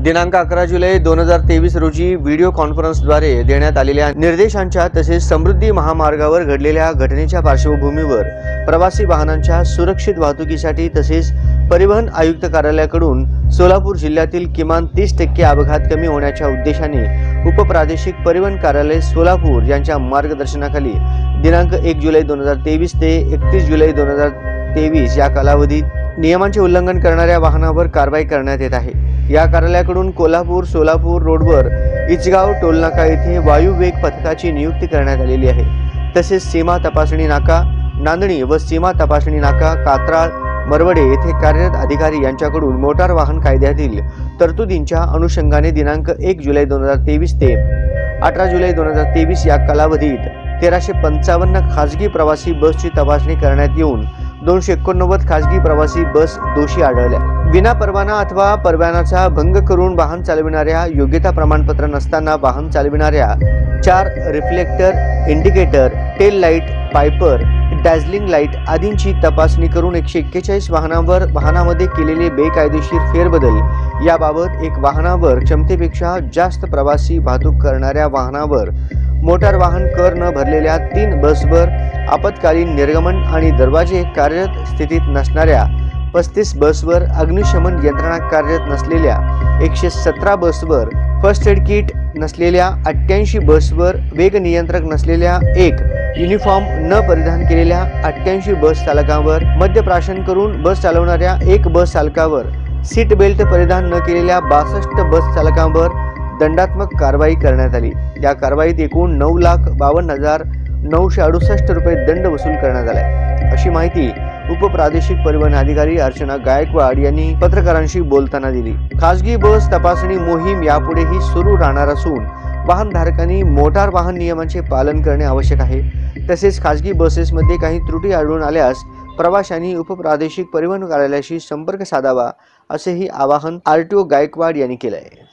दिनांक 11 जुलै 2023 रोजी व्हिडिओ कॉन्फरन्सद्वारे देण्यात आलेल्या निर्देशांच्या तसेच समृद्धी महामार्गावर घडलेल्या घटनेच्या पार्श्वभूमीवर प्रवासी वाहनांच्या सुरक्षित वाहतुकीसाठी तसेच परिवहन आयुक्त कार्यालयाकडून सोलापूर जिल्ह्यातील किमान 30% अपघात कमी होण्याच्या उद्देशाने उपप्रादेशिक परिवहन कार्यालय सोलापूर यांच्या मार्गदर्शनाखाली दिनांक 1 जुलै 2023 ते 31 जुलै 2023 या कालावधीत नियमांचे उल्लंघन करणाऱ्या वाहनावर कारवाई करण्यात येत आहे। या कार्यालयाकडून कोल्हापूर सोलापूर रोडवर इचगाव टोलनाका येथे वायू वेग पथकाची नियुक्ती करण्यात आलेली आहे। तसेच सीमा तपासणी नाका नांदणी व सीमा तपासणी नाका कात्राळ मरवडे येथे कार्यरत अधिकारी यांच्याकडून मोटार वाहन कायद्यातील तरतुदींच्या अनुषंगाने दिनांक 1 जुलै 2023 ते 18 जुलै 2023 या कालावधीत 1355 खासगी प्रवासी बसची तपासणी करण्यात येऊन 289 खासगी प्रवासी बस दोषी आढळल्या। विना परवाना अथवा परवानाचा भंग करून वाहन चालविणाऱ्या, योग्यता प्रमाणपत्र नसताना वाहन चालविणाऱ्या, 4 रिफ्लेक्टर, इंडिकेटर, टेल लाईट, पायपर, डॅझलिंग लाईट आदींची तपासणी करून 141 वाहनामध्ये केलेले बेकायदेशीर फेरबदल याबाबत एक वाहनावर क्षमतेपेक्षा जास्त प्रवासी वाहतूक करणाऱ्या वाहनावर, मोटार वाहन कर न भरलेल्या 3 बसवर, आपत्कालीन निर्गमन आणि दरवाजे कार्यरत स्थितीत नसणाऱ्या 35 बसवर, अग्निशमन यंत्रणा कार्यरत नसलेल्या 117 बसवर, फर्स्ट एड किट नसलेल्या 88 बसवर, वेग नियंत्रक नसलेल्या 1 युनिफॉर्म न परिधान केलेल्या 88 बस चालकांवर, मद्यप्राशन करून बस चालवणाऱ्या 1 बस चालकावर, सीट बेल्ट परिधान न केलेल्या 62 बस चालकांवर दंडात्मक कारवाई करण्यात आली। या कारवाईत एकूण 9,52,968 रुपये दंड वसूल करण्यात आला, अशी माहिती उपप्रादेशिक परिवहन अधिकारी अर्चना गायकवाड यांनी पत्रकारांशी बोलताना दिली। खासगी बस तपासणी मोहीम यापुढेही सुरू राहणार असून वाहनधारकांनी मोटार वाहन नियमांचे पालन करणे आवश्यक आहे। तसेच खासगी बसेसमध्ये काही त्रुटी आढळून आल्यास प्रवाशांनी उपप्रादेशिक परिवहन कार्यालयाशी संपर्क साधावा, असेही आवाहन आरटीओ गायकवाड यांनी केले आहे।